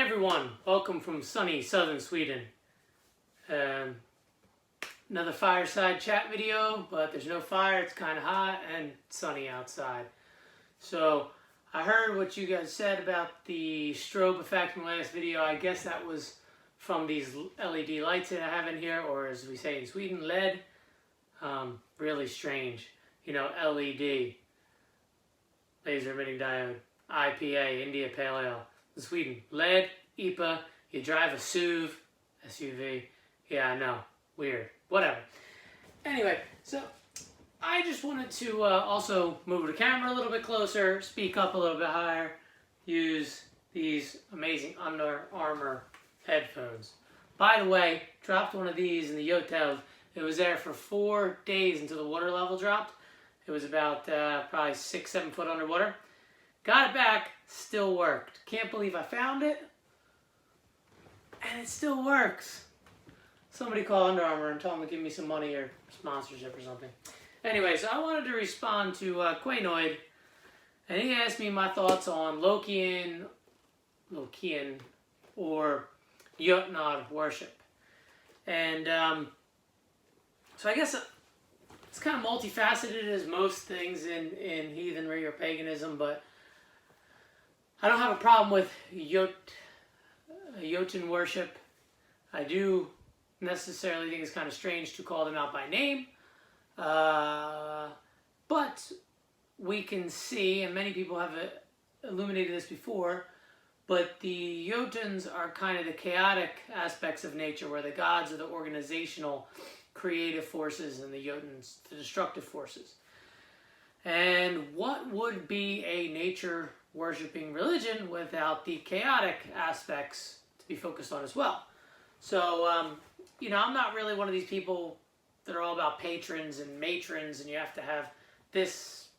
everyone, welcome from sunny southern Sweden. Another fireside chat video, but there's no fire, it's kind of hot and sunny outside. So I heard what you guys said about the strobe effect from the last video. I guess that was from these LED lights that I have in here, or as we say in Sweden, LED. Really strange, you know, LED, laser emitting diode, IPA, India Pale Ale. In Sweden, LED, IPA, you drive a SUV. Yeah, I know, weird, whatever. Anyway, so I just wanted to also move the camera a little bit closer, speak up a little bit higher, use these amazing Under Armour headphones. By the way, dropped one of these in the Jotuns. It was there for 4 days until the water level dropped. It was about probably 6-7 foot underwater. Got it back, still worked. Can't believe I found it, and it still works. Somebody call Under Armour and tell them to give me some money or sponsorship or something. Anyway, so I wanted to respond to Quainoid, and he asked me my thoughts on Lokean or Jotnar worship. And so I guess it's kind of multifaceted as most things in heathenry or paganism, but I don't have a problem with Jotun worship. I do necessarily think it's kind of strange to call them out by name. But we can see, and many people have illuminated this before, but the Jotuns are kind of the chaotic aspects of nature, where the gods are the organizational, creative forces, and the Jotuns, the destructive forces. And what would be a nature worshipping religion without the chaotic aspects to be focused on as well? So, you know, I'm not really one of these people that are all about patrons and matrons and you have to have this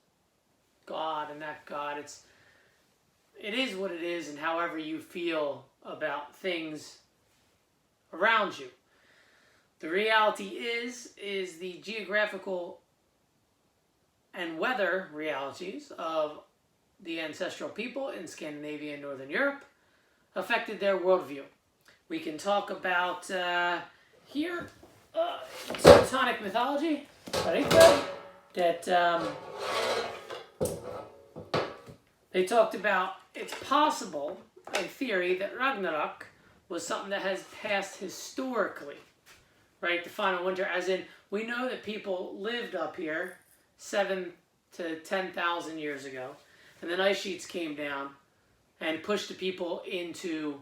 god and that god. It is what it is, and however you feel about things around you. The reality is the geographical and weather realities of the ancestral people in Scandinavia and Northern Europe affected their worldview. We can talk about here Teutonic mythology, that they talked about it's possible, a theory, that Ragnarok was something that has passed historically, right? The final winter, as in, we know that people lived up here 7 to 10,000 years ago, and then ice sheets came down and pushed the people into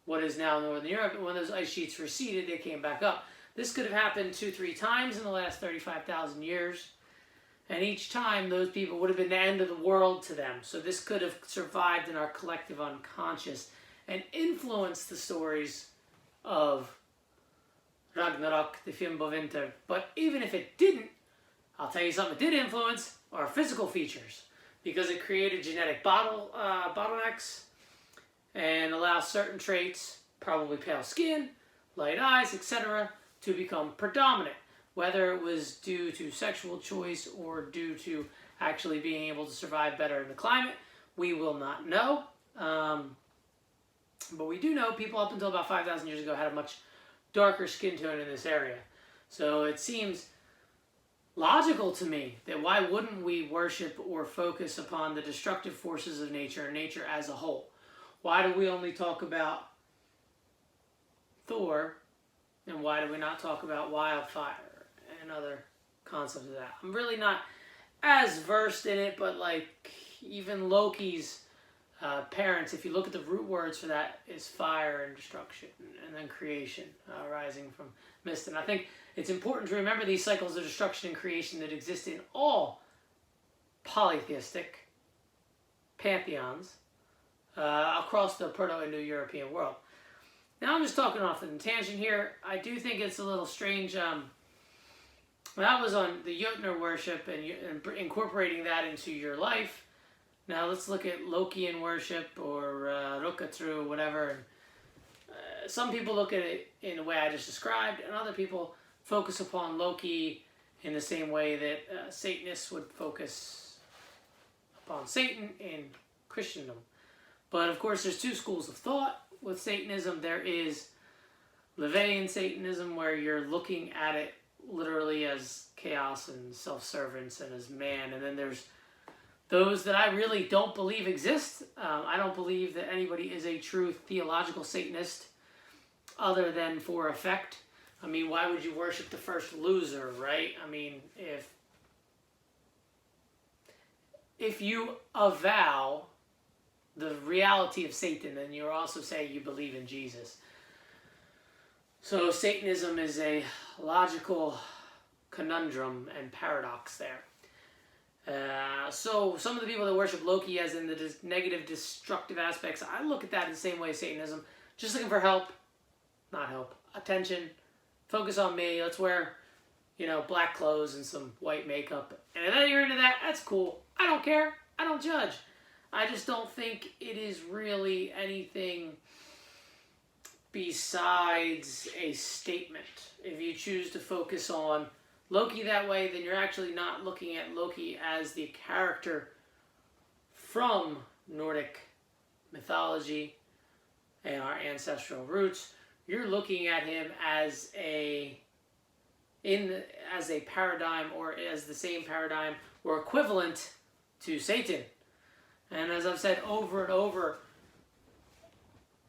what is now Northern Europe, and when those ice sheets receded, they came back up. This could have happened 2-3 times in the last 35,000 years, and each time those people would have been the end of the world to them. So this could have survived in our collective unconscious and influenced the stories of Ragnarok, the Fimbulvinter. But even if it didn't, I'll tell you something it did influence our physical features, because it created genetic bottlenecks and allows certain traits, probably pale skin, light eyes, etc., to become predominant. Whether it was due to sexual choice or due to actually being able to survive better in the climate, we will not know. But we do know people up until about 5,000 years ago had a much darker skin tone in this area. So it seems logical to me that why wouldn't we worship or focus upon the destructive forces of nature and nature as a whole? Why do we only talk about Thor, and why do we not talk about wildfire and other concepts of that? I'm really not as versed in it, but like even Loki's parents, if you look at the root words for that, is fire and destruction, and then creation, rising from mist. And I think it's important to remember these cycles of destruction and creation that exist in all polytheistic pantheons across the Proto-Indo-European world. Now I'm just talking off the tangent here. I do think it's a little strange. When I was on the Jotnar worship and incorporating that into your life, now let's look at Lokean worship or Rukatru, whatever. And, some people look at it in the way I just described, and other people focus upon Loki in the same way that Satanists would focus upon Satan in Christendom. But of course, there's two schools of thought. with Satanism, there is Lokean Satanism, where you're looking at it literally as chaos and self-servance and as man. And then there's those that I really don't believe exist. I don't believe that anybody is a true theological Satanist other than for effect. I mean, why would you worship the first loser, right? I mean, if you avow the reality of Satan, then you also say you believe in Jesus. So Satanism is a logical conundrum and paradox there. So some of the people that worship Loki as in the negative, destructive aspects, I look at that in the same way as Satanism. Just looking for help, not help, attention, focus on me, let's wear, black clothes and some white makeup. And if you're into that, that's cool. I don't care. I don't judge. I just don't think it is really anything besides a statement. If you choose to focus on Loki that way, then you're actually not looking at Loki as the character from Nordic mythology and our ancestral roots. You're looking at him as a paradigm, or as the same paradigm or equivalent to Satan. And as I've said over and over,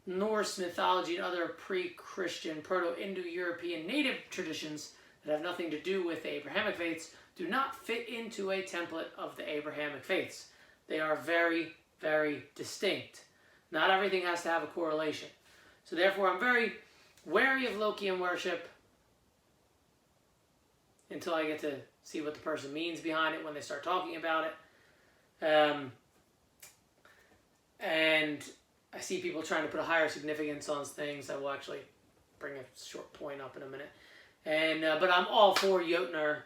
Norse mythology and other pre-Christian, Proto-Indo-European native traditions that have nothing to do with the Abrahamic faiths do not fit into a template of the Abrahamic faiths. They are very, very distinct. Not everything has to have a correlation. So therefore, I'm very wary of Lokean worship until I get to see what the person means behind it when they start talking about it. And I see people trying to put a higher significance on things. I will actually bring a short point up in a minute. But I'm all for Jotnar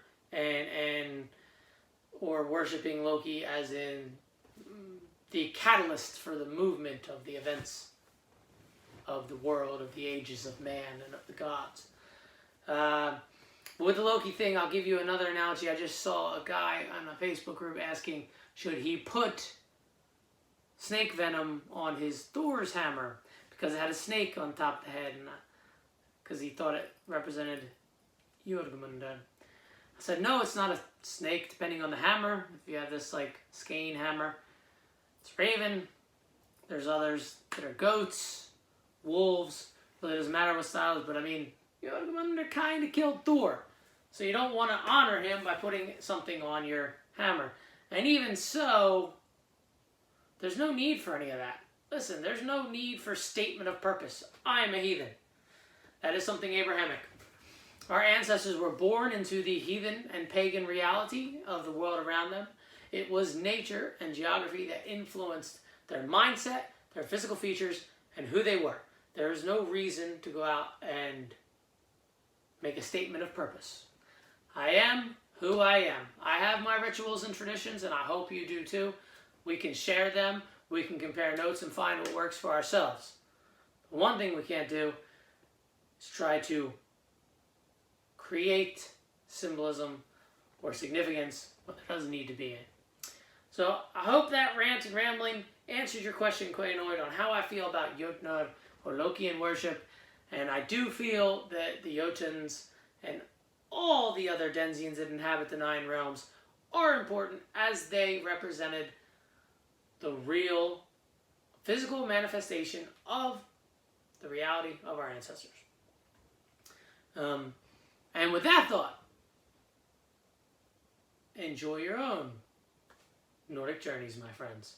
or worshiping Loki as in the catalyst for the movement of the events of the world, of the ages of man and of the gods. With the Loki thing, I'll give you another analogy. I just saw a guy on a Facebook group asking, should he put snake venom on his Thor's hammer because it had a snake on top of the head, and because he thought it represented Jotuns. I said, no, it's not a snake, depending on the hammer. If you have this skein hammer, it's raven. There's others that are goats, wolves. Really doesn't matter what styles, but I mean, Jotuns kind of killed Thor. So you don't want to honor him by putting something on your hammer. And even so, there's no need for any of that. Listen, there's no need for statement of purpose. I am a heathen. That is something Abrahamic. Our ancestors were born into the heathen and pagan reality of the world around them. It was nature and geography that influenced their mindset, their physical features, and who they were. There is no reason to go out and make a statement of purpose. I am who I am. I have my rituals and traditions, and I hope you do too. We can share them. We can compare notes and find what works for ourselves. But one thing we can't do is try to create symbolism or significance when there doesn't need to be it. So I hope that rant and rambling answered your question, Quainoid, on how I feel about Jotnar or Lokean worship. And I do feel that the Jotuns and all the other Denzians that inhabit the 9 realms are important, as they represented the real physical manifestation of the reality of our ancestors. And with that thought, enjoy your own Nordic journeys, my friends.